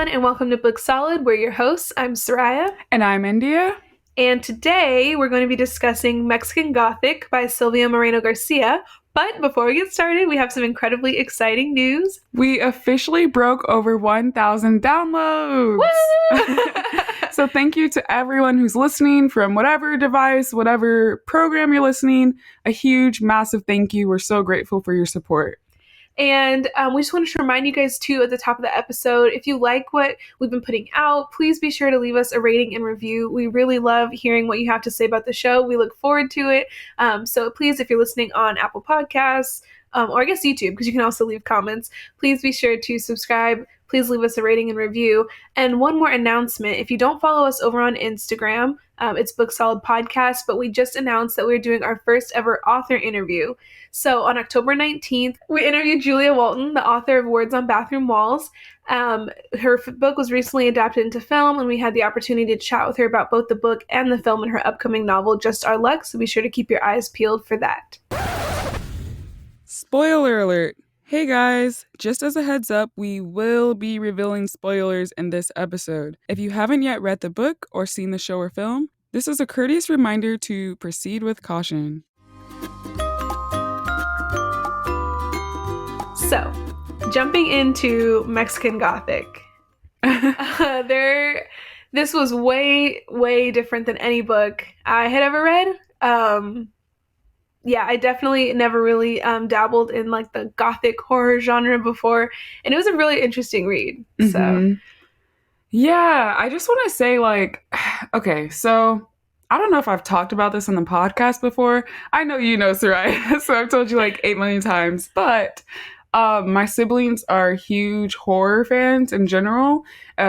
everyone, and welcome to Book Solid. We're your hosts. I'm Soraya. And I'm India. And today we're going to be discussing Mexican Gothic by Silvia Moreno-Garcia. But before we get started, we have some incredibly exciting news. We officially broke over 1,000 downloads. So thank you to everyone who's listening from whatever device, whatever program you're listening. A huge, massive thank you. We're so grateful for your support. And we just wanted to remind you guys, too, at the top of the episode, if you like what we've been putting out, please be sure to leave us a rating and review. We really love hearing what you have to say about the show. We look forward to it. So please, if you're listening on Apple Podcasts, or I guess YouTube, because you can also leave comments, please be sure to subscribe. Please leave us a rating and review. And one more announcement. If you don't follow us over on Instagram, it's Book Solid Podcast, but we just announced that we're doing our first ever author interview. So on October 19th, we interviewed Julia Walton, the author of Words on Bathroom Walls. Her book was recently adapted into film, and we had the opportunity to chat with her about both the book and the film and her upcoming novel, Just Our Luck, so be sure to keep your eyes peeled for that. Spoiler alert. Hey guys, just as a heads up, we will be revealing spoilers in this episode. If you haven't yet read the book or seen the show or film, this is a courteous reminder to proceed with caution. So, jumping into Mexican Gothic. This was way, way different than any book I had ever read. I definitely never really dabbled in like the Gothic horror genre before, and it was a really interesting read. So, yeah, I just want to say, okay, so I don't know if I've talked about this on the podcast before. I know you know, Sarai, so I've told you like 8 million times, but my siblings are huge horror fans in general,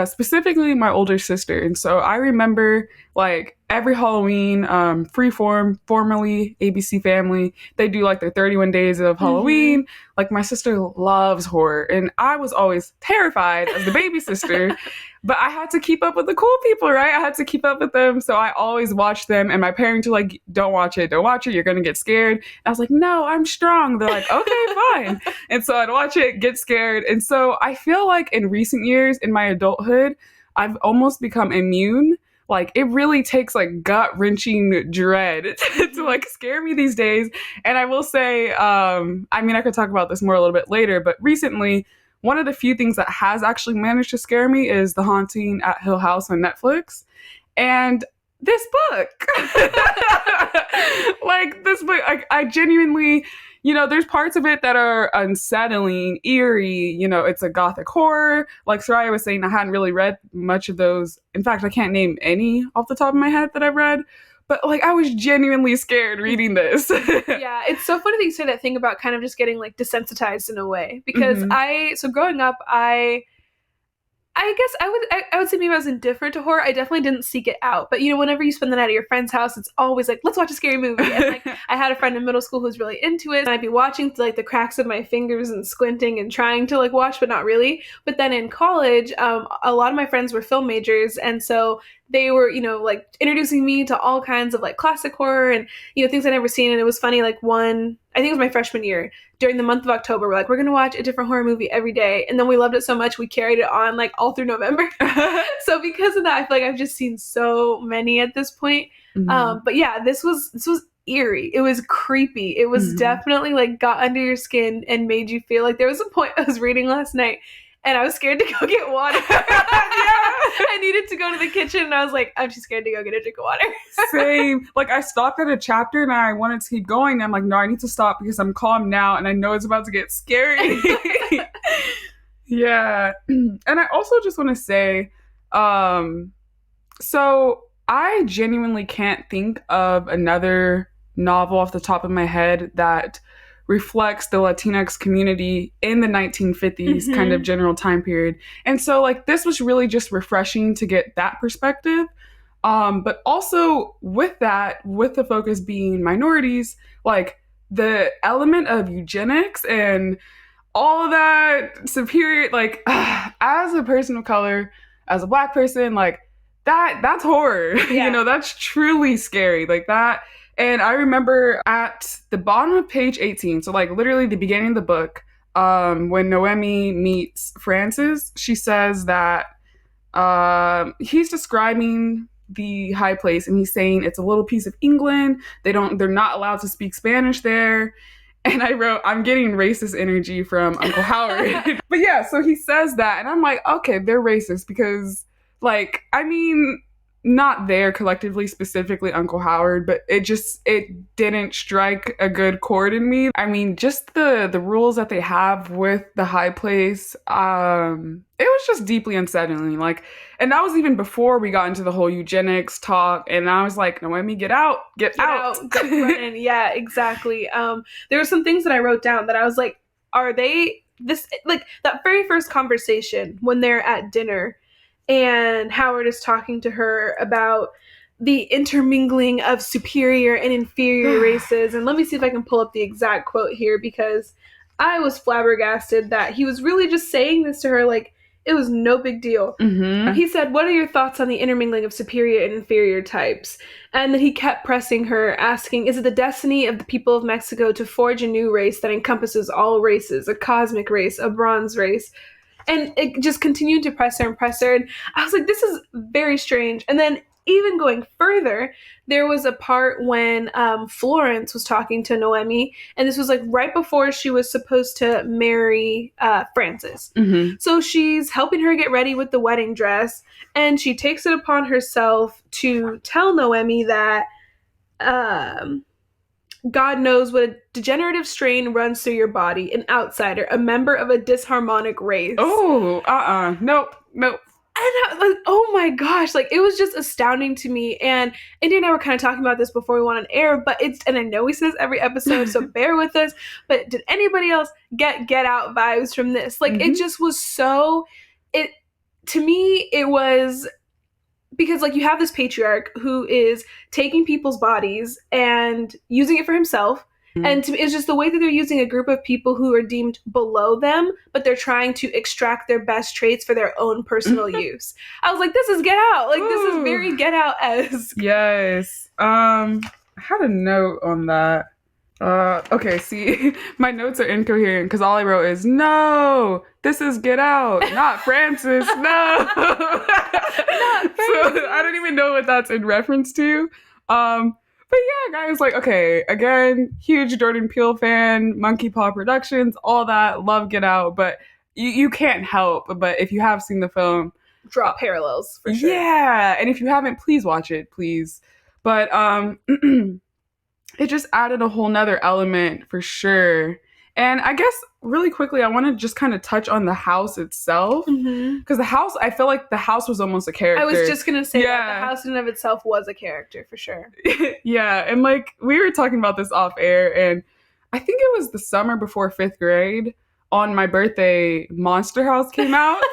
specifically my older sister. And so I remember like every Halloween, Freeform, formerly ABC Family, they do like their 31 days of Halloween. Mm-hmm. Like my sister loves horror, and I was always terrified as the baby sister, but I had to keep up with the cool people, right? I had to keep up with them. So I always watched them, and my parents were like, don't watch it. You're going to get scared. And I was like, no, I'm strong. They're like, okay, fine. And so I'd watch it, get scared. And so I feel like in recent years in my adulthood, I've almost become immune. Like it really takes like gut-wrenching dread to like scare me these days. And I will say, I could talk about this more a little bit later, but recently, one of the few things that has actually managed to scare me is The Haunting at Hill House on Netflix. And this book, I genuinely, there's parts of it that are unsettling, eerie, it's a Gothic horror. Like Soraya was saying, I hadn't really read much of those. In fact, I can't name any off the top of my head that I've read. But like I was genuinely scared reading this. Yeah, it's so funny that you say that thing about kind of just getting like desensitized in a way. Because growing up, I guess I would say maybe I was indifferent to horror. I definitely didn't seek it out. But, whenever you spend the night at your friend's house, it's always like, let's watch a scary movie. And like, I had a friend in middle school who was really into it. And I'd be watching like the cracks of my fingers and squinting and trying to like watch, but not really. But then in college, a lot of my friends were film majors. And so they were, like introducing me to all kinds of like classic horror and, things I'd never seen. And it was funny, like I think it was my freshman year, during the month of October, we're like, we're going to watch a different horror movie every day. And then we loved it so much, we carried it on like all through November. So because of that, I feel like I've just seen so many at this point. Mm-hmm. But yeah, this was eerie. It was creepy. It was definitely like got under your skin and made you feel like there was a point I was reading last night and I was scared to go get water. I needed to go to the kitchen and I was like, I'm too scared to go get a drink of water. Same. Like I stopped at a chapter and I wanted to keep going. I'm like, no, I need to stop because I'm calm now and I know it's about to get scary. Yeah. And I also just want to say, so I genuinely can't think of another novel off the top of my head that reflects the Latinx community in the 1950s kind of general time period. And so like this was really just refreshing to get that perspective. But also with that, with the focus being minorities, like the element of eugenics and all of that superior, like as a person of color, as a Black person, like that's horror. Yeah. That's truly scary. Like that. And I remember at the bottom of page 18, so like literally the beginning of the book, when Noemi meets Francis, she says that he's describing the high place, and he's saying it's a little piece of England. They're not allowed to speak Spanish there. And I wrote, I'm getting racist energy from Uncle Howard. But yeah, so he says that, and I'm like, okay, they're racist because, like, I mean, not there collectively, specifically Uncle Howard, but it didn't strike a good chord in me. I mean, just the rules that they have with the high place, it was just deeply unsettling. Like, and that was even before we got into the whole eugenics talk, and I was like, Noemi, get out. Get running. Yeah, exactly. There were some things that I wrote down that I was like, are they this, like, that very first conversation when they're at dinner and Howard is talking to her about the intermingling of superior and inferior races. And let me see if I can pull up the exact quote here, because I was flabbergasted that he was really just saying this to her like it was no big deal. Mm-hmm. He said, what are your thoughts on the intermingling of superior and inferior types? And then he kept pressing her, asking, is it the destiny of the people of Mexico to forge a new race that encompasses all races, a cosmic race, a bronze race? And it just continued to press her and press her. And I was like, this is very strange. And then even going further, there was a part when Florence was talking to Noemi, and this was like right before she was supposed to marry Francis. Mm-hmm. So she's helping her get ready with the wedding dress, and she takes it upon herself to tell Noemi that God knows what a degenerative strain runs through your body, an outsider, a member of a disharmonic race. Oh, nope. And I was like, oh my gosh, like, it was just astounding to me. And India and I were kind of talking about this before we went on air, but and I know we say this every episode, so bear with us, but did anybody else get Out vibes from this? Like, Mm-hmm. It just was so, to me, it was, because, like, you have this patriarch who is taking people's bodies and using it for himself. Mm-hmm. And to me, it's just the way that they're using a group of people who are deemed below them, but they're trying to extract their best traits for their own personal use. I was like, this is Get Out. Like, this is very Get Out-esque. Yes. I had a note on that. Okay, see, my notes are incoherent because all I wrote is, no, this is Get Out, not Francis, no. Not Francis. So I don't even know what that's in reference to. But yeah, guys, like, okay, again, huge Jordan Peele fan, Monkey Paw Productions, all that, love Get Out, but you can't help but if you have seen the film, draw parallels, for sure. Yeah, and if you haven't, please watch it, please. But it just added a whole nother element for sure. And I guess really quickly, I want to just kind of touch on the house itself. Because the house, I feel like the house was almost a character. I was just going to say that the house in and of itself was a character for sure. Yeah. And like we were talking about this off air, and I think it was the summer before 5th grade. On my birthday, Monster House came out.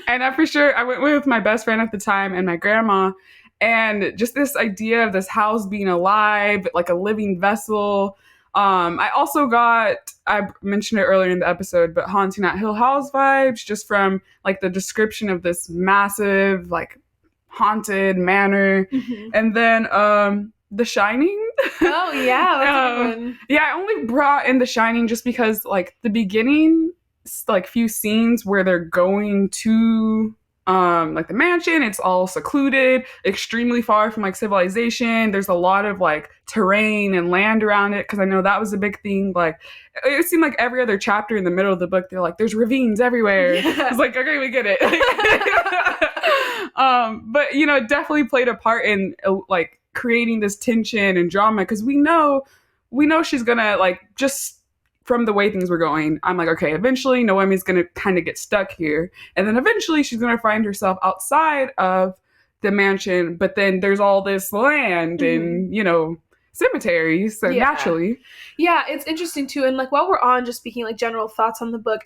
And I went with my best friend at the time and my grandma. And just this idea of this house being alive, like a living vessel. I also I mentioned it earlier in the episode, but Haunting at Hill House vibes, just from like the description of this massive, like haunted manor. Mm-hmm. And then The Shining. Oh yeah, that's a good one. Yeah, I only brought in The Shining just because like the beginning, like few scenes where they're going to like the mansion, it's all secluded, extremely far from like civilization. There's a lot of like terrain and land around it, because I know that was a big thing. Like it seemed like every other chapter in the middle of the book, they're like, there's ravines everywhere. Yeah. It's like, okay, we get it. But you know, it definitely played a part in like creating this tension and drama, because we know she's gonna, like, just from the way things were going, I'm like, okay, eventually Noemi's going to kind of get stuck here. And then eventually she's going to find herself outside of the mansion. But then there's all this land and, you know, cemeteries. So naturally. Yeah, it's interesting too. And like, while we're on just speaking like general thoughts on the book,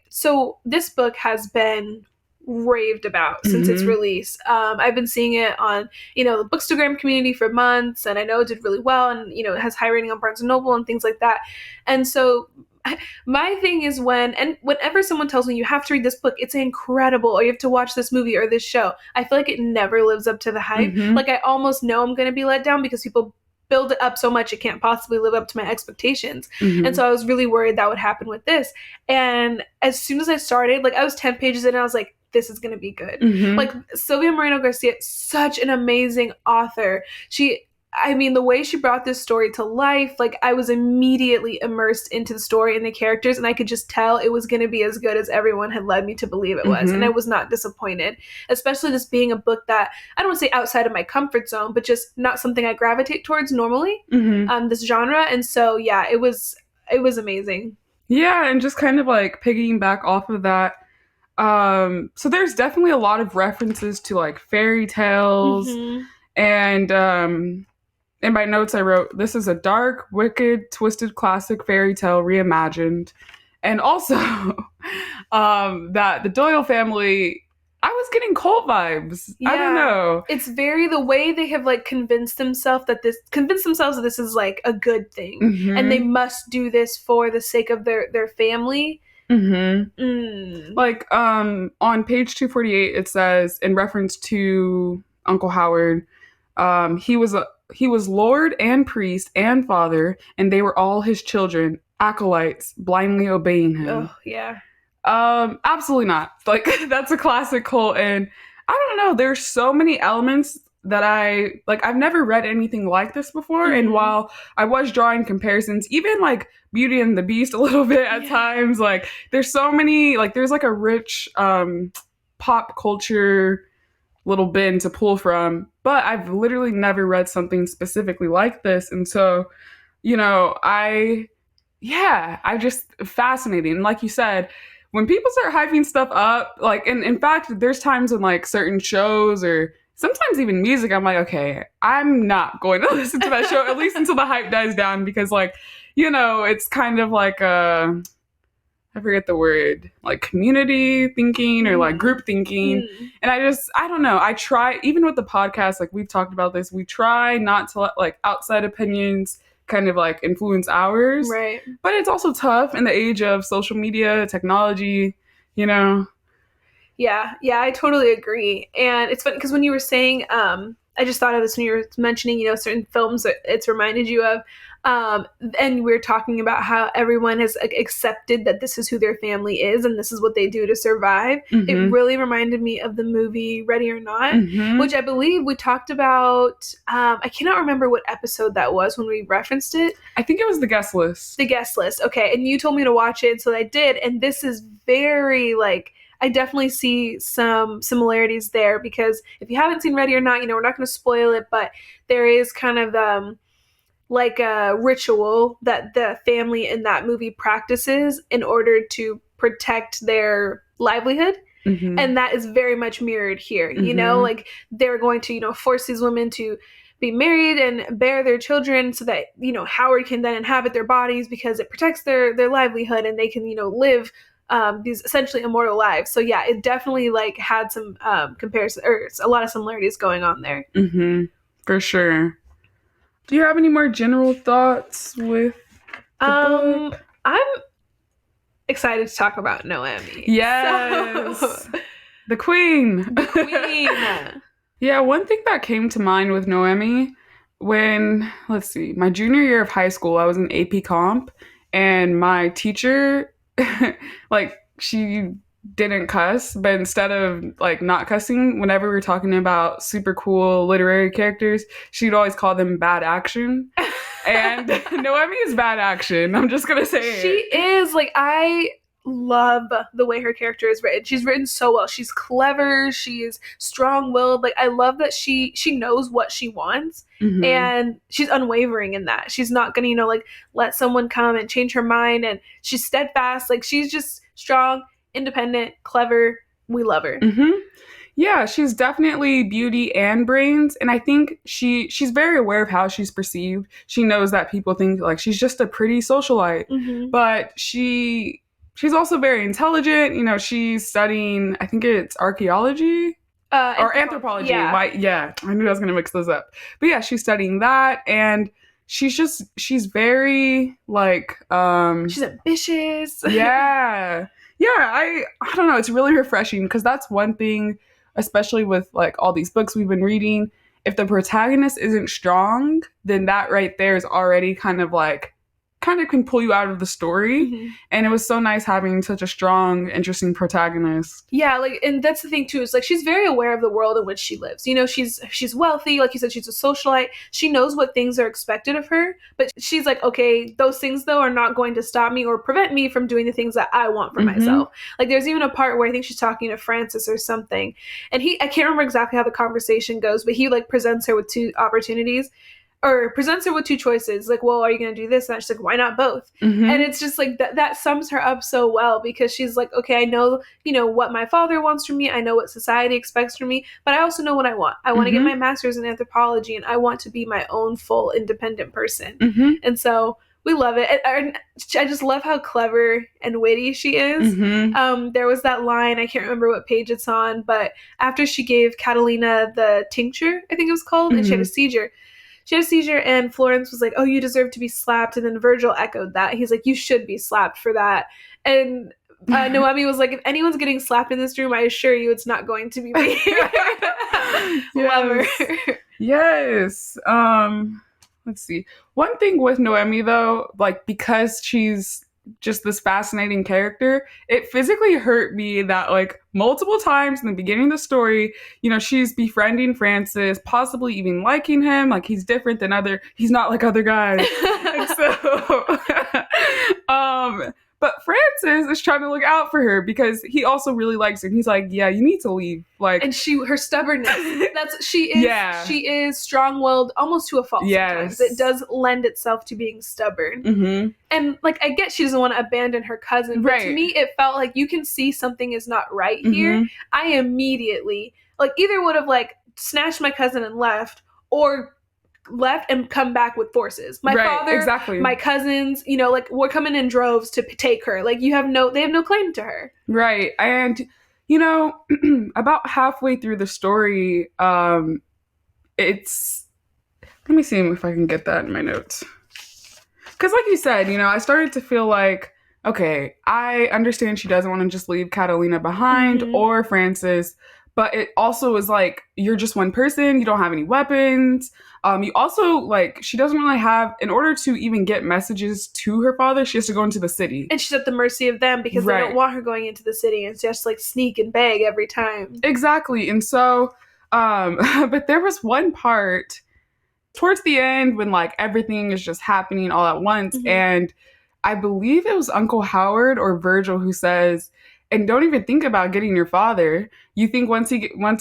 so this book has been raved about since its release. I've been seeing it on, you know, the Bookstagram community for months, and I know it did really well, and you know, it has high rating on Barnes & Noble and things like that. And so my thing is whenever someone tells me you have to read this book, it's incredible, or you have to watch this movie or this show, I feel like it never lives up to the hype. Like I almost know I'm going to be let down because people build it up so much it can't possibly live up to my expectations. And so I was really worried that would happen with this. And as soon as I started, like I was 10 pages in and I was like, this is going to be good. Mm-hmm. Like, Silvia Moreno-Garcia, such an amazing author. The way she brought this story to life, like, I was immediately immersed into the story and the characters, and I could just tell it was going to be as good as everyone had led me to believe it was. And I was not disappointed, especially this being a book that, I don't want to say outside of my comfort zone, but just not something I gravitate towards normally, this genre. And so, yeah, it was amazing. Yeah, and just kind of like piggyback off of that. So there's definitely a lot of references to like fairy tales, and in my notes I wrote, this is a dark, wicked, twisted classic fairy tale reimagined. And also that the Doyle family, I was getting cult vibes. Yeah. I don't know. It's very the way they have like convinced themselves that this is like a good thing, and they must do this for the sake of their family. Like on page 248 it says, in reference to Uncle Howard, he was lord and priest and father, and they were all his children, acolytes, blindly obeying him. Oh, yeah. Absolutely not. Like, that's a classic cult, and I don't know, there's so many elements that I've never read anything like this before, and while I was drawing comparisons, even like Beauty and the Beast a little bit at times, like, there's so many, like, there's like a rich pop culture little bin to pull from, but I've literally never read something specifically like this. And so, I just fascinating. And like you said, when people start hyping stuff up, like, and in fact, there's times when like certain shows or sometimes even music, I'm like, okay, I'm not going to listen to that show, at least until the hype dies down, because like, it's kind of like I forget the word, like community thinking or like group thinking. And I don't know. I try, even with the podcast, like we've talked about this, we try not to let like outside opinions kind of like influence ours. Right. But it's also tough in the age of social media, technology, Yeah, I totally agree. And it's funny because when you were saying, I just thought of this when you were mentioning, certain films that it's reminded you of. And we were talking about how everyone has accepted that this is who their family is and this is what they do to survive. It really reminded me of the movie Ready or Not, which I believe we talked about. I cannot remember what episode that was when we referenced it. I think it was The Guest List. The Guest List. Okay. And you told me to watch it, so I did. And this is very like, I definitely see some similarities there, because if you haven't seen Ready or Not, we're not going to spoil it, but there is kind of like a ritual that the family in that movie practices in order to protect their livelihood. And that is very much mirrored here. Like they're going to, force these women to be married and bear their children so that, Howard can then inhabit their bodies because it protects their livelihood and they can, live these essentially immortal lives. So yeah, it definitely like had some comparison or a lot of similarities going on there. For sure. Do you have any more general thoughts with the book? I'm excited to talk about Noemi. Yes. So. The queen. Yeah, one thing that came to mind with Noemi when, my junior year of high school, I was in AP Comp, and my teacher, like, she didn't cuss, but instead of like not cussing, whenever we were talking about super cool literary characters, she'd always call them bad action. And Noemi is bad action. I'm just gonna say she is. Like, I love the way her character is written. She's written so well. She's clever. She's strong-willed. Like, I love that she knows what she wants, and she's unwavering in that. She's not gonna, like, let someone come and change her mind, and she's steadfast. Like, she's just strong, independent, clever. We love her. Yeah, she's definitely beauty and brains, and I think she's very aware of how she's perceived. She knows that people think like she's just a pretty socialite, but she's also very intelligent. She's studying, I think it's archaeology or anthropology. Yeah. I knew I was going to mix those up. But yeah, she's studying that, and she's very like she's ambitious. Yeah, I don't know, it's really refreshing, because that's one thing, especially with like all these books we've been reading, if the protagonist isn't strong, then that right there is already kind of like kind of can pull you out of the story. Mm-hmm. And it was so nice having such a strong, interesting protagonist. Yeah, like, and that's the thing too, is like she's very aware of the world in which she lives. You know, she's wealthy, like you said, she's a socialite. She knows what things are expected of her, but she's like, okay, those things though are not going to stop me or prevent me from doing the things that I want for myself. Like there's even a part where I think she's talking to Francis or something, and I can't remember exactly how the conversation goes, but he like presents her with two opportunities. Or presents her with two choices, like, well, are you going to do this? And she's like, why not both? And it's just like that sums her up so well, because she's like, okay, I know, you know, what my father wants from me. I know what society expects from me, but I also know what I want. I want to get my master's in anthropology, and I want to be my own full independent person. And so we love it. And I just love how clever and witty she is. There was that line, I can't remember what page it's on, but after she gave Catalina the tincture, I think it was called, and she had a seizure. She had a seizure, and Florence was like, oh, you deserve to be slapped. And then Virgil echoed that. He's like, you should be slapped for that. And Noemi was like, if anyone's getting slapped in this room, I assure you it's not going to be me. Love her. Yes. Let's see. One thing with Noemi, though, like, because she's just this fascinating character, it physically hurt me that like multiple times in the beginning of the story, you know, she's befriending Francis, possibly even liking him, like he's different than he's not like other guys. And so but Francis is trying to look out for her because he also really likes her. And he's like, yeah, you need to leave. Like, and her stubbornness. She is strong-willed almost to a fault. Sometimes it does lend itself to being stubborn. And like, I get she doesn't want to abandon her cousin, but to me it felt like you can see something is not right here. I immediately like either would have like snatched my cousin and left, or left and come back with forces. My father, my cousins, you know, like we're coming in droves to take her. Like they have no claim to her. Right. And you know, about halfway through the story, it's, let me see if I can get that in my notes. Because like you said, you know, I started to feel like, okay, I understand she doesn't want to just leave Catalina behind or Francis, but it also is like, you're just one person. You don't have any weapons. You also, like, she doesn't really have, in order to even get messages to her father, she has to go into the city. And she's at the mercy of them because they don't want her going into the city, and just, like, sneak and beg every time. Exactly. And so, but there was one part towards the end when, like, everything is just happening all at once. And I believe it was Uncle Howard or Virgil who says, and don't even think about getting your father. You think once he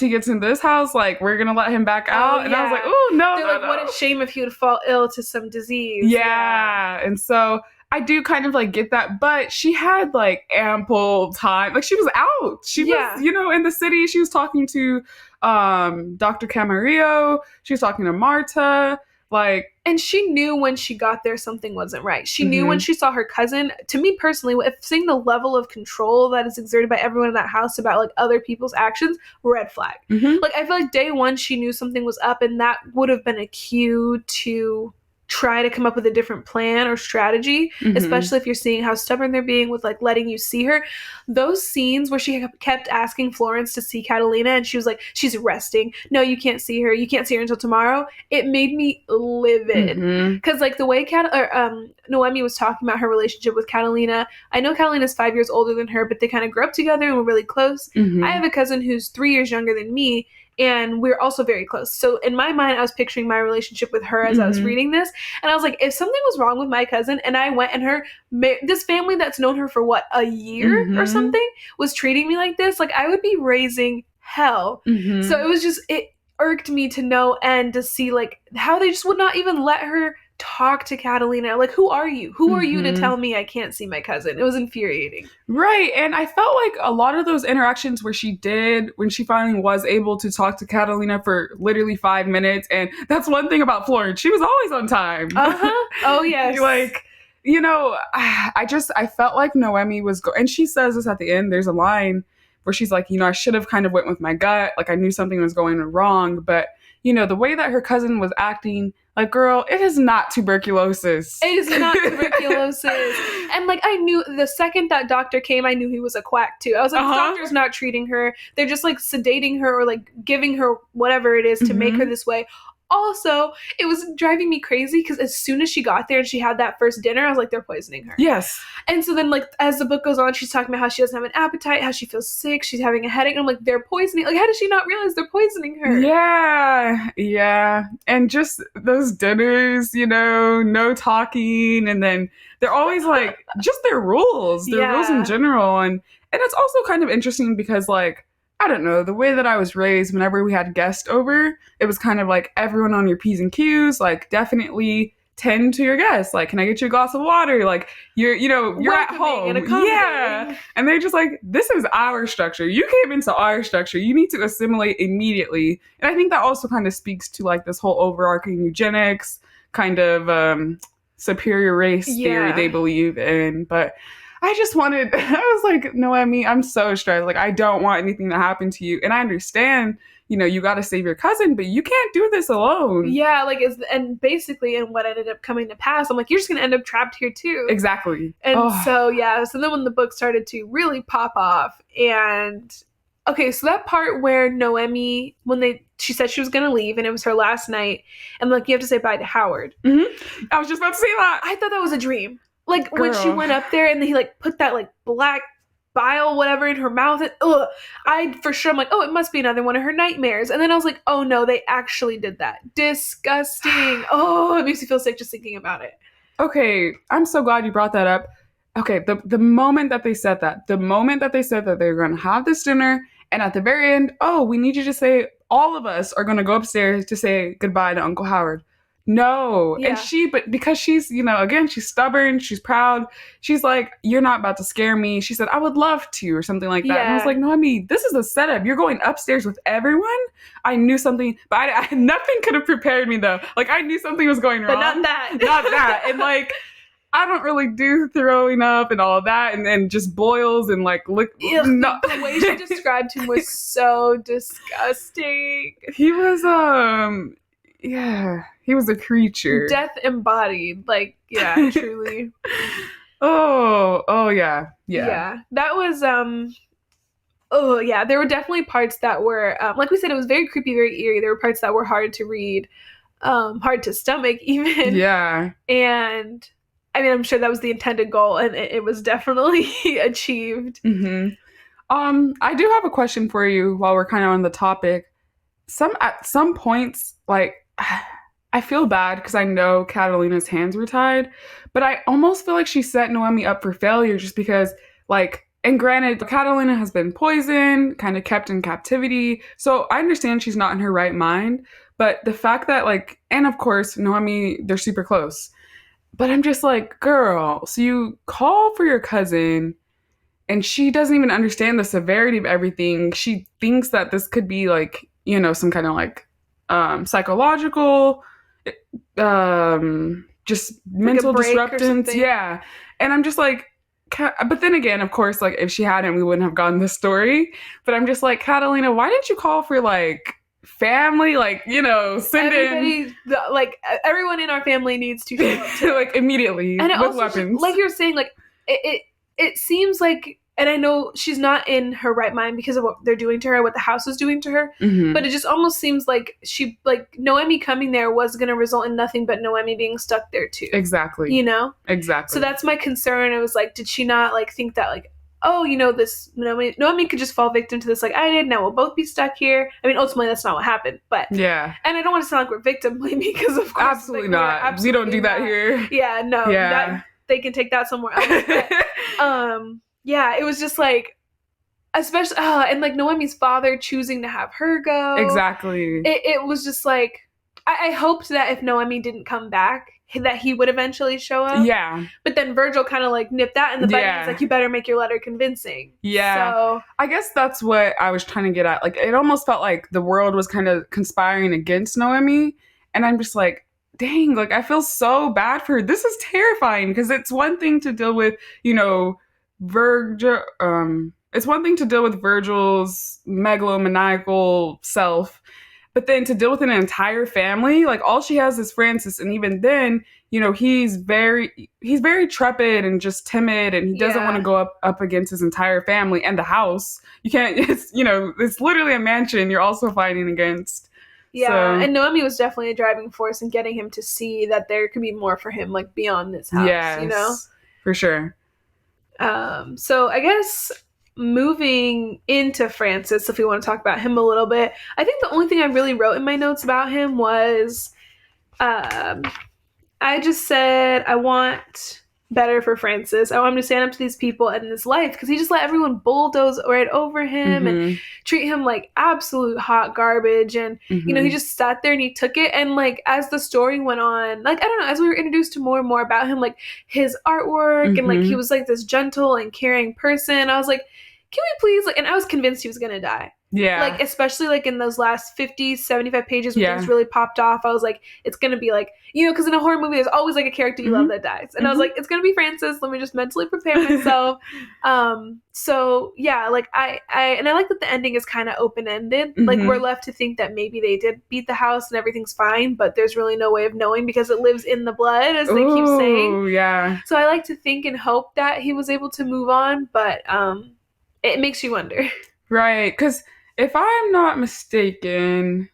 gets in this house, like, we're gonna let him back out? And I was like, oh no, they're like, what a shame if he would fall ill to some disease. Yeah. And so I do kind of like get that, but she had like ample time. Like she was out. She was, you know, in the city. She was talking to Dr. Camarillo. She was talking to Marta. Like, and she knew when she got there something wasn't right. She knew when she saw her cousin. To me personally, if seeing the level of control that is exerted by everyone in that house about like other people's actions, red flag. Like I feel like day one she knew something was up, and that would have been a cue to try to come up with a different plan or strategy, especially if you're seeing how stubborn they're being with like letting you see her. Those scenes where she kept asking Florence to see Catalina, and she was like, she's resting. No, you can't see her. You can't see her until tomorrow. It made me livid. Because like the way Noemi was talking about her relationship with Catalina, I know Catalina's 5 years older than her, but they kind of grew up together and were really close. I have a cousin who's 3 years younger than me, and we're also very close. So in my mind, I was picturing my relationship with her as I was reading this. And I was like, if something was wrong with my cousin and I went and this family that's known her for what, a year or something, was treating me like this, like I would be raising hell. So it was just, it irked me to no end to see like how they just would not even let her talk to Catalina. Like, who are you? Who are you to tell me I can't see my cousin? It was infuriating. Right. And I felt like a lot of those interactions when she finally was able to talk to Catalina for literally 5 minutes. And that's one thing about Florence. She was always on time. Oh, yes. Like, you know, I felt like Noemi was and she says this at the end. There's a line where she's like, you know, I should have kind of went with my gut. Like, I knew something was going wrong. But, you know, the way that her cousin was acting, like, girl, it is not tuberculosis. It is not tuberculosis. And, like, I knew the second that doctor came, I knew he was a quack, too. I was like, the doctor's not treating her. They're just, like, sedating her or, like, giving her whatever it is to make her this way. also, it was driving me crazy because as soon as she got there and she had that first dinner, I was like, they're poisoning her. Yes. And so then, like, as the book goes on, she's talking about how she doesn't have an appetite, how she feels sick, she's having a headache. And I'm like, they're poisoning. Like, how does she not realize they're poisoning her? Yeah. Yeah. And just those dinners, no talking. And then they're always like, just their rules in general. And it's also kind of interesting because, like, I don't know, the way that I was raised, whenever we had guests over, it was kind of like everyone on your P's and Q's, like, definitely tend to your guests. Like, can I get you a glass of water? Like, you're at home. Yeah. And they're just like, this is our structure. You came into our structure. You need to assimilate immediately. And I think that also kind of speaks to, like, this whole overarching eugenics kind of superior race theory they believe in. But I was like, Noemi, I'm so stressed. Like, I don't want anything to happen to you. And I understand, you got to save your cousin, but you can't do this alone. Yeah, like, and basically, and what ended up coming to pass, I'm like, you're just going to end up trapped here too. Exactly. And so then when the book started to really pop off, and okay, so that part where Noemi, she said she was going to leave and it was her last night, and like, you have to say bye to Howard. Mm-hmm. I was just about to say that. I thought that was a dream. Like, when she went up there and he, like, put that, like, black bile, whatever, in her mouth. And, I'm like, oh, it must be another one of her nightmares. And then I was like, oh, no, they actually did that. Disgusting. Oh, it makes me feel sick just thinking about it. Okay, I'm so glad you brought that up. Okay, the moment that they said that they were going to have this dinner, and at the very end, oh, we need you to say, all of us are going to go upstairs to say goodbye to Uncle Howard. No. Yeah. And but because she's, again, she's stubborn, she's proud. She's like, you're not about to scare me. She said, I would love to, or something like that. Yeah. And I was like, no, this is a setup. You're going upstairs with everyone. I knew something, but I nothing could have prepared me though. Like, I knew something was going wrong. But not that. Not that. And like, I don't really do throwing up and all of that, and then just boils and like the way she described him was so disgusting. He was he was a creature. Death embodied. Like, yeah, truly. Yeah. Yeah. That was, there were definitely parts that were, like we said, it was very creepy, very eerie. There were parts that were hard to read, hard to stomach even. Yeah. And, I mean, I'm sure that was the intended goal, and it was definitely achieved. Mm-hmm. I do have a question for you while we're kind of on the topic. At some points, like, I feel bad because I know Catalina's hands were tied, but I almost feel like she set Noemi up for failure just because, like, and granted, Catalina has been poisoned, kind of kept in captivity, so I understand she's not in her right mind, but the fact that, like, and of course, Noemi, they're super close, but I'm just like, girl, so you call for your cousin, and she doesn't even understand the severity of everything. She thinks that this could be, like, some kind of, like, psychological, just like mental disruptance. Yeah. And I'm just like, but then again, of course, like, if she hadn't, we wouldn't have gotten this story. But I'm just like, Catalina, why didn't you call for, like, family? Like, send in. Like, everyone in our family needs to show up to, like, immediately and with weapons. Like you're saying, like, it seems like, and I know she's not in her right mind because of what they're doing to her, what the house is doing to her. Mm-hmm. But it just almost seems like Noemi coming there was going to result in nothing but Noemi being stuck there too. Exactly. Exactly. So that's my concern. It was like, did she not, like, think that, like, oh, this Noemi could just fall victim to this, like I did. Now we'll both be stuck here. I mean, ultimately that's not what happened, but yeah. And I don't want to sound like we're victim blaming because of course, absolutely not. We don't do that here. Yeah, no. Yeah. They can take that somewhere else. But, yeah, it was just like, especially, and like Noemi's father choosing to have her go. Exactly. It was just like, I hoped that if Noemi didn't come back, that he would eventually show up. Yeah. But then Virgil kind of like nipped that in the bud. Yeah. He's like, you better make your letter convincing. Yeah. So I guess that's what I was trying to get at. Like, it almost felt like the world was kind of conspiring against Noemi. And I'm just like, dang, like, I feel so bad for her. This is terrifying because it's one thing to deal with, Virgil, it's one thing to deal with Virgil's megalomaniacal self, but then to deal with an entire family, like, all she has is Francis, and even then, he's very trepid and just timid, and he doesn't want to go up against his entire family and the house. You can't, it's literally a mansion you're also fighting against. Yeah, So and Noemi was definitely a driving force in getting him to see that there could be more for him, like beyond this house, you know? yes, for sure. So I guess moving into Francis, if we want to talk about him a little bit, I think the only thing I really wrote in my notes about him was um, I just said I want better for Francis. I want him to stand up to these people in his life because he just let everyone bulldoze right over him and Mm-hmm. treat him like absolute hot garbage. And he Mm-hmm. just sat there and he took it. And like as the story went on, like I don't know, as we were introduced to more and more about him, like his artwork and like he Mm-hmm. was like this gentle and caring person. I was like, can we please like? And I was convinced he was gonna die. Yeah. Like especially like in those last 50 75 pages when Yeah. things really popped off, I was like, it's gonna be like, because in a horror movie there's always like a character you love that dies, and I was like, it's gonna be Francis. Let me just mentally prepare myself. So yeah, like I like that the ending is kind of open-ended. Like we're left to think that maybe they did beat the house and everything's fine, but there's really no way of knowing because it lives in the blood, as they keep saying. Yeah. So I like to think and hope that he was able to move on, but it makes you wonder. Right, because if I'm not mistaken,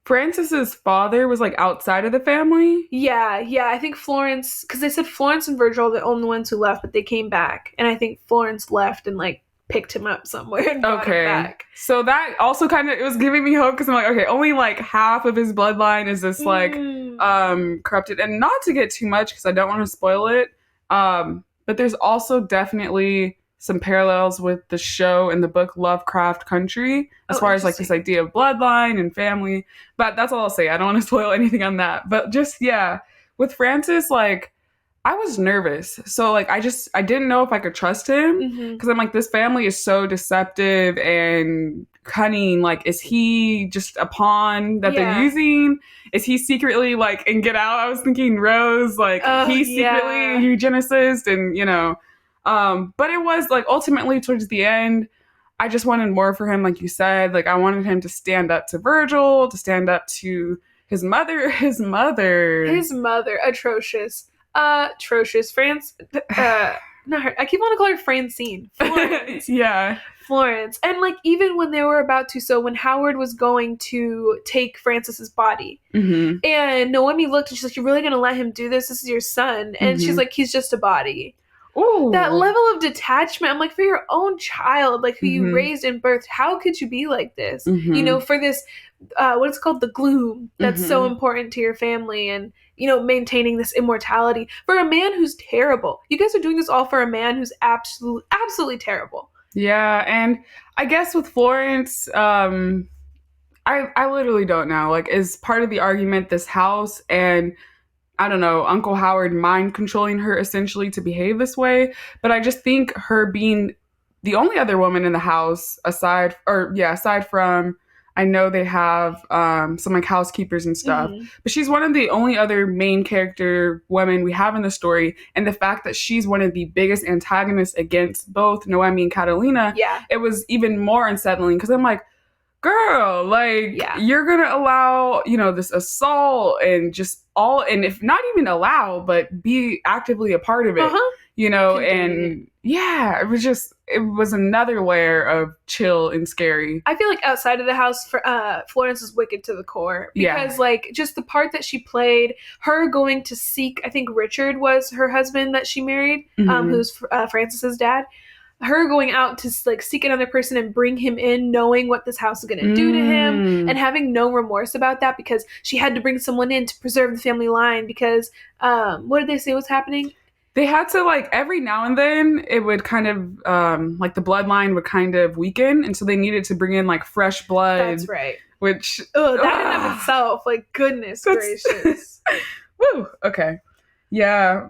Francis's father was like outside of the family. Yeah, I think Florence, because they said Florence and Virgil are the only ones who left, but they came back, and I think Florence left and like picked him up somewhere and brought him back. So that also kind of, it was giving me hope because I'm like, okay, only like half of his bloodline is this like corrupted, and not to get too much because I don't want to spoil it. But there's also definitely some parallels with the show and the book Lovecraft Country as far as like this idea of bloodline and family. But that's all I'll say. I don't want to spoil anything on that. But just, yeah, with Francis, like, I was nervous. So like I didn't know if I could trust him because I'm like, this family is so deceptive and cunning. Like, is he just a pawn that they're using? Is he secretly like in Get Out? I was thinking Rose, like he's secretly a eugenicist, and but it was like ultimately towards the end, I just wanted more for him, like you said. Like I wanted him to stand up to Virgil, to stand up to his mother. His mother, atrocious. Atrocious. Not her. I keep wanting to call her Francine. Florence. Yeah. Florence. And like even when they were about to, so when Howard was going to take Francis's body, and Noemi looked and she's like, "You're really gonna let him do this? This is your son." And she's like, "He's just a body." Ooh. That level of detachment, I'm like, for your own child, like who you raised and birthed, how could you be like this? For this, what it's called, the gloom that's so important to your family, and maintaining this immortality for a man who's terrible. You guys are doing this all for a man who's absolutely terrible. Yeah, and I guess with Florence, I literally don't know. Like, is part of the argument this house and I don't know, Uncle Howard mind controlling her essentially to behave this way? But I just think her being the only other woman in the house aside from, I know they have some like housekeepers and stuff, but she's one of the only other main character women we have in the story. And the fact that she's one of the biggest antagonists against both Noemi and Catalina, it was even more unsettling because I'm like, girl, like you're gonna allow this assault and just all, and if not even allow but be actively a part of it, and it was another layer of chill and scary. I feel like outside of the house, Florence is wicked to the core because like just the part that she played, her going to seek, I think Richard was her husband that she married, who's Francis's dad. Her going out to like seek another person and bring him in, knowing what this house is going to do to him, and having no remorse about that because she had to bring someone in to preserve the family line. Because what did they say was happening? They had to, like, every now and then it would kind of like the bloodline would kind of weaken, and so they needed to bring in like fresh blood. That's right. Which that in and of itself, like, goodness gracious. Woo. Okay. Yeah.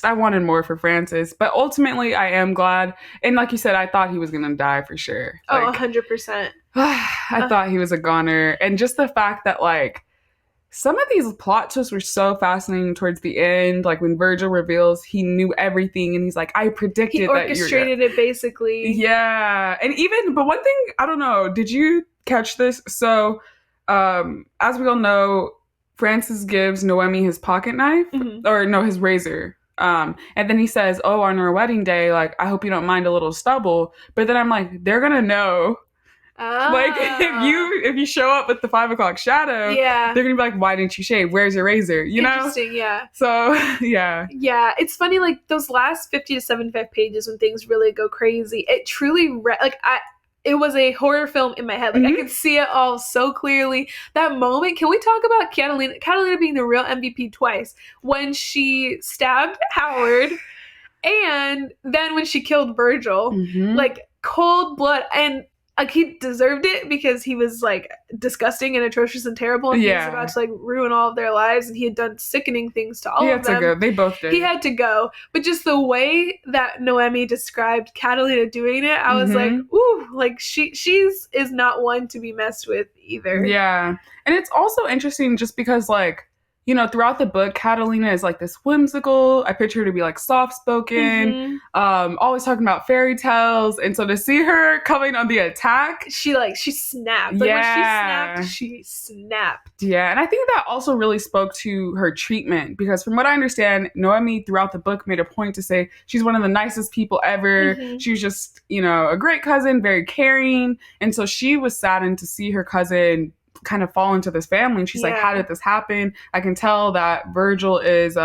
I wanted more for Francis, but ultimately I am glad. And like you said, I thought he was gonna die for sure. Like, 100%. I thought he was a goner. And just the fact that like some of these plot twists were so fascinating towards the end, like when Virgil reveals he knew everything and he's like, I predicted he orchestrated it basically. Yeah. And but one thing, I don't know, did you catch this? So as we all know, Francis gives Noemi his pocket knife, or no, his razor. And then he says, oh, on our wedding day, like, I hope you don't mind a little stubble. But then I'm like, they're going to know. Like, if you show up with the 5 o'clock shadow, yeah, they're going to be like, why didn't you shave? Where's your razor? You know? Interesting, yeah. So, yeah. Yeah, it's funny, like, those last 50 to 75 pages when things really go crazy, it truly, it was a horror film in my head. Like, I could see it all so clearly. That moment, can we talk about Catalina being the real MVP twice? When she stabbed Howard, and then when she killed Virgil. Like, cold blood. And like, he deserved it because he was like disgusting and atrocious and terrible, and he was about to like ruin all of their lives, and he had done sickening things to all of them. He had to go. They both did. He had to go. But just the way that Noemi described Catalina doing it, I was like, ooh, like she's is not one to be messed with either. Yeah. And it's also interesting just because, like, you know, throughout the book, Catalina is like this whimsical. I picture her to be like soft-spoken, always talking about fairy tales. And so to see her coming on the attack, she snapped. Like, when she snapped. Yeah, and I think that also really spoke to her treatment, because from what I understand, Noemi throughout the book made a point to say she's one of the nicest people ever. She was just, you know, a great cousin, very caring. And so she was saddened to see her cousin kind of fall into this family, and she's like, how did this happen? I can tell that Virgil is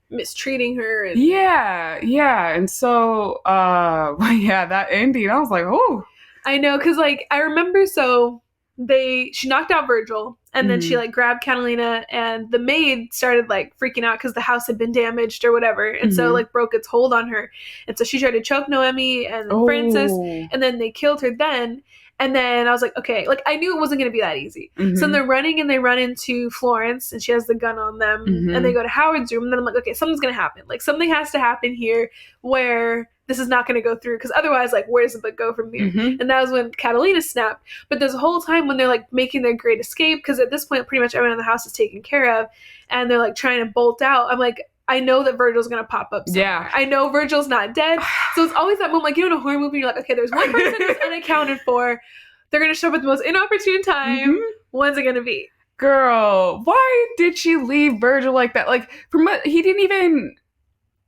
mistreating her, and and so that ending, I was like, oh, I know, because like I remember, so she knocked out Virgil, and then she like grabbed Catalina, and the maid started like freaking out because the house had been damaged or whatever, and so like broke its hold on her, and so she tried to choke Noemi and Francis, and then they killed her then. And then I was like, okay, like I knew it wasn't going to be that easy. So they're running, and they run into Florence, and she has the gun on them, and they go to Howard's room, and then I'm like, okay, something's going to happen. Like, something has to happen here where this is not going to go through, because otherwise, like, where does the book go from here? And that was when Catalina snapped. But there's a whole time when they're like making their great escape, because at this point, pretty much everyone in the house is taken care of, and they're like trying to bolt out. I'm like, I know that Virgil's going to pop up somewhere. Yeah. I know Virgil's not dead. So it's always that moment, like, you know, in a horror movie, you're like, okay, there's one person who's unaccounted for. They're going to show up at the most inopportune time. When's it going to be? Girl, why did she leave Virgil like that? Like,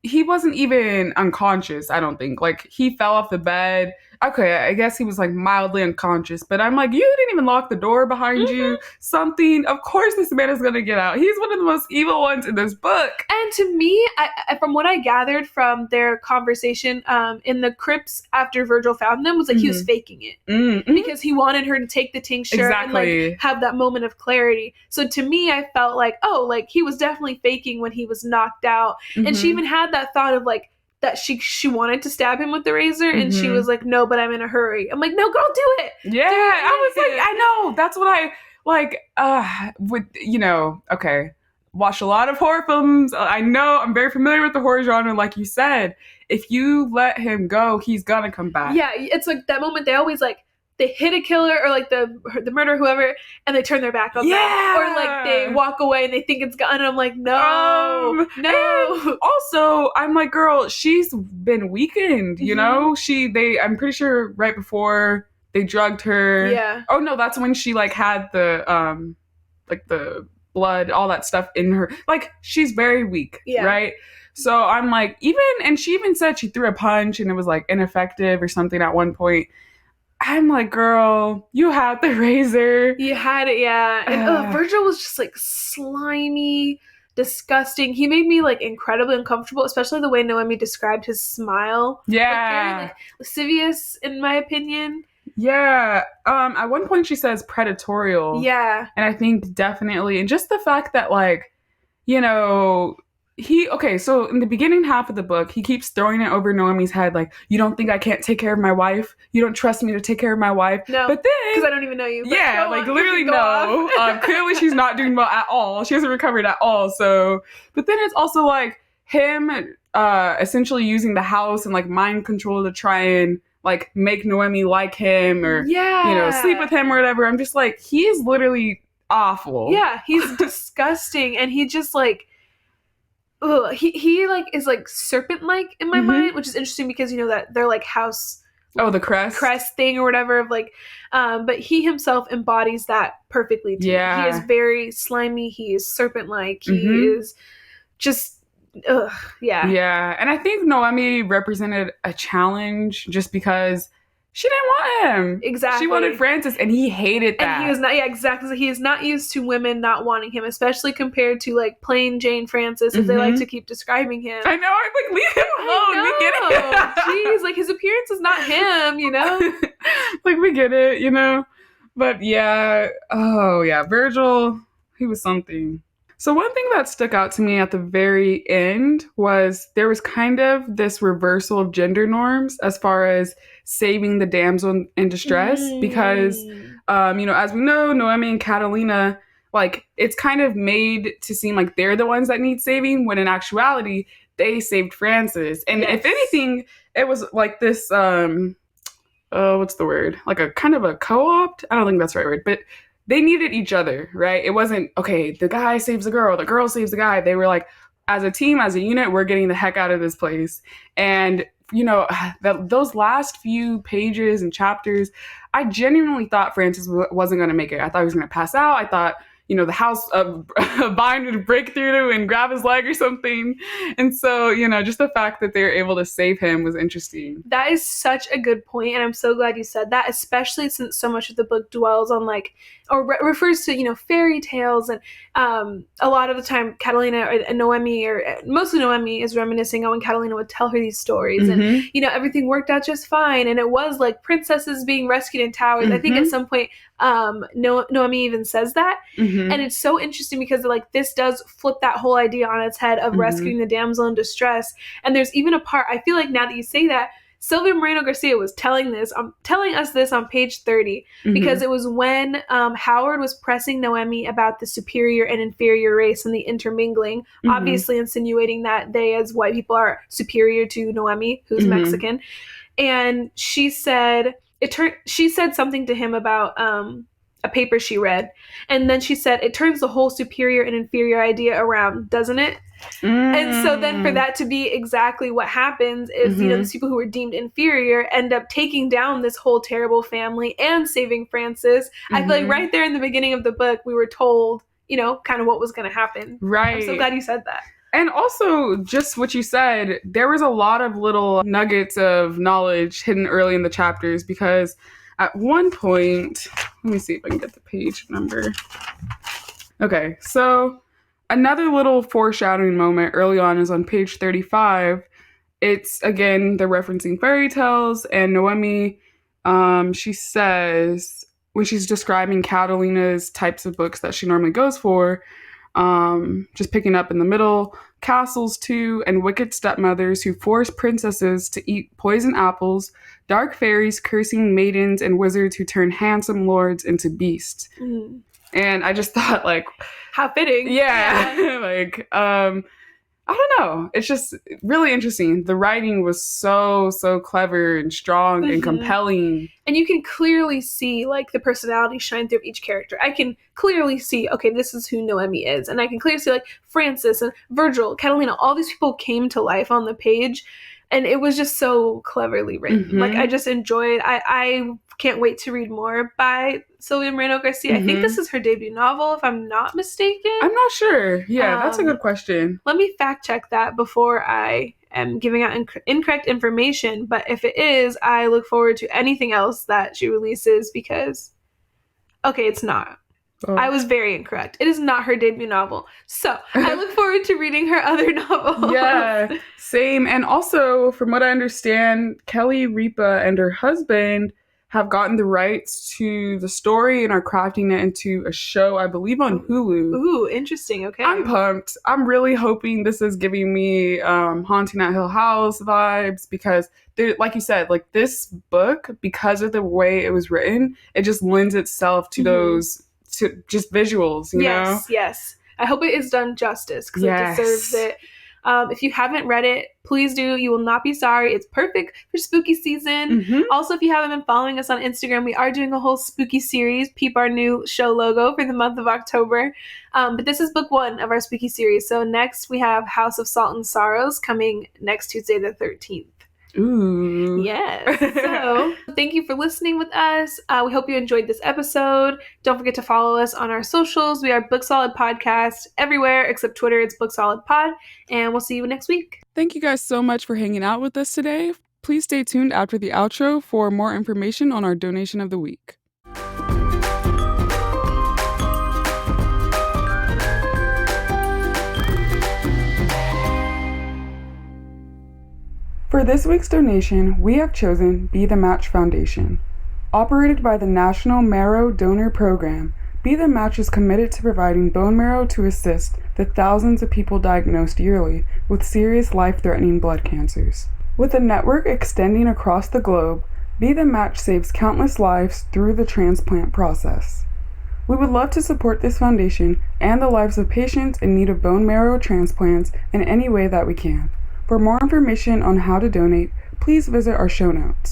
he wasn't even unconscious, I don't think. Like, he fell off the bed. Okay, I guess he was like mildly unconscious, but I'm like, you didn't even lock the door behind you. Something. Of course this man is going to get out. He's one of the most evil ones in this book. And to me, from what I gathered from their conversation in the crypts after Virgil found them, was like he was faking it. Because he wanted her to take the tincture and like have that moment of clarity. So to me, I felt like, oh, like he was definitely faking when he was knocked out. And she even had that thought of like, that she wanted to stab him with the razor, and she was like, no, but I'm in a hurry. I'm like, no, girl, do it. Yeah, I was like, I know. That's what I, like, with, you know, okay, watch a lot of horror films. I know, I'm very familiar with the horror genre. Like you said, if you let him go, he's gonna come back. Yeah, it's like that moment they always like, they hit a killer or like the murderer, whoever, and they turn their back on them. Or like they walk away and they think it's gone, and I'm like, no. And also, I'm like, girl, she's been weakened, you know? I'm pretty sure right before they drugged her. Yeah. Oh no, that's when she like had the like the blood, all that stuff in her. Like, she's very weak, right? So I'm like, and she even said she threw a punch and it was like ineffective or something at one point. I'm like, girl, you had the razor. You had it, yeah. And Virgil was just like slimy, disgusting. He made me like incredibly uncomfortable, especially the way Noemi described his smile. Yeah. Like, very like lascivious, in my opinion. Yeah. At one point she says predatorial. Yeah. And I think definitely, and just the fact that, like, you know, so in the beginning half of the book, he keeps throwing it over Noemi's head, like, you don't think I can't take care of my wife? You don't trust me to take care of my wife? No, but then, because I don't even know you. Yeah, like, literally no. Clearly she's not doing well at all. She hasn't recovered at all. So, but then it's also like him essentially using the house and like mind control to try and like make Noemi like him, or you know, sleep with him or whatever. I'm just like, he is literally awful. Yeah, he's disgusting, and he just like, ugh, he like is like serpent-like in my mind, which is interesting because, you know, that they're like house, the crest thing or whatever of like, but he himself embodies that perfectly too. Yeah, he is very slimy. He is serpent-like. He is just Ugh, yeah. Yeah, and I think Noemi represented a challenge just because she didn't want him. Exactly. She wanted Francis, and he hated that. And he was not, yeah, exactly. He is not used to women not wanting him, especially compared to like plain Jane Francis, as they like to keep describing him. I know. I'm like, leave him alone. We get it. Jeez, like his appearance is not him, you know? Like, we get it, you know? But yeah, oh yeah, Virgil, he was something. So one thing that stuck out to me at the very end was there was kind of this reversal of gender norms as far as saving the damsel in distress because, you know, as we know, Noemi and Catalina, like, it's kind of made to seem like they're the ones that need saving when in actuality, they saved Francis. And if anything, it was like this, what's the word? Like a kind of a co-opt? I don't think that's the right word, but they needed each other, right? It wasn't, okay, the guy saves the girl saves the guy. They were like, as a team, as a unit, we're getting the heck out of this place. And, you know, those last few pages and chapters, I genuinely thought Francis wasn't going to make it. I thought he was going to pass out. I thought, you know, the house bind would break through and grab his leg or something. And so, you know, just the fact that they were able to save him was interesting. That is such a good point, and I'm so glad you said that, especially since so much of the book dwells on like, or refers to, you know, fairy tales, and a lot of the time Catalina and Noemi, or mostly Noemi, is reminiscing on when Catalina would tell her these stories, and, you know, everything worked out just fine, and it was like princesses being rescued in towers. I think at some point Noemi even says that, and it's so interesting because like this does flip that whole idea on its head of rescuing the damsel in distress. And there's even a part, I feel like now that you say that, Silvia Moreno-Garcia was telling us this on page 30, because it was when Howard was pressing Noemi about the superior and inferior race and the intermingling, obviously insinuating that they as white people are superior to Noemi, who's Mexican. And she said something to him about a paper she read, and then she said, it turns the whole superior and inferior idea around, doesn't it? And so then for that to be exactly what happens is, you know, these people who were deemed inferior end up taking down this whole terrible family and saving Francis. I feel like right there in the beginning of the book, we were told, you know, kind of what was going to happen. Right. I'm so glad you said that. And also, just what you said, there was a lot of little nuggets of knowledge hidden early in the chapters, because at one point, let me see if I can get the page number. Okay, so another little foreshadowing moment early on is on page 35. It's, again, they're referencing fairy tales, and Noemi, she says, when she's describing Catalina's types of books that she normally goes for, just picking up in the middle, castles too, and wicked stepmothers who force princesses to eat poison apples, dark fairies cursing maidens, and wizards who turn handsome lords into beasts. And I just thought, like, how fitting. Yeah. Like, I don't know. It's just really interesting. The writing was so clever and strong and compelling. And you can clearly see, like, the personality shine through each character. I can clearly see, okay, this is who Noemi is. And I can clearly see, like, Francis and Virgil, Catalina, all these people came to life on the page. And it was just so cleverly written. Like, I just enjoyed, I can't wait to read more by Silvia Moreno-Garcia. I think this is her debut novel, if I'm not mistaken. I'm not sure. Yeah, that's a good question. Let me fact check that before I am giving out incorrect information. But if it is, I look forward to anything else that she releases, because, okay, it's not. Oh. I was very incorrect. It is not her debut novel. So I look forward to reading her other novels. Yeah, same. And also, from what I understand, Kelly Ripa and her husband have gotten the rights to the story and are crafting it into a show, I believe, on Hulu. Ooh, interesting. Okay. I'm pumped. I'm really hoping this is giving me Haunting at Hill House vibes, because, like you said, like, this book, because of the way it was written, it just lends itself to those, to just visuals, you know? Yes. I hope it is done justice, because it deserves it. If you haven't read it, please do. You will not be sorry. It's perfect for spooky season. Also, if you haven't been following us on Instagram, we are doing a whole spooky series. Peep our new show logo for the month of October. But this is book 1 of our spooky series. So next we have House of Salt and Sorrows coming next Tuesday the 13th. Ooh. Yes. So thank you for listening with us. We hope you enjoyed this episode. Don't forget to follow us on our socials. We are Book Solid Podcast everywhere except Twitter. It's Book Solid Pod. And we'll see you next week. Thank you guys so much for hanging out with us today. Please stay tuned after the outro for more information on our donation of the week. For this week's donation, we have chosen Be the Match Foundation. Operated by the National Marrow Donor Program, Be the Match is committed to providing bone marrow to assist the thousands of people diagnosed yearly with serious life-threatening blood cancers. With a network extending across the globe, Be the Match saves countless lives through the transplant process. We would love to support this foundation and the lives of patients in need of bone marrow transplants in any way that we can. For more information on how to donate, please visit our show notes.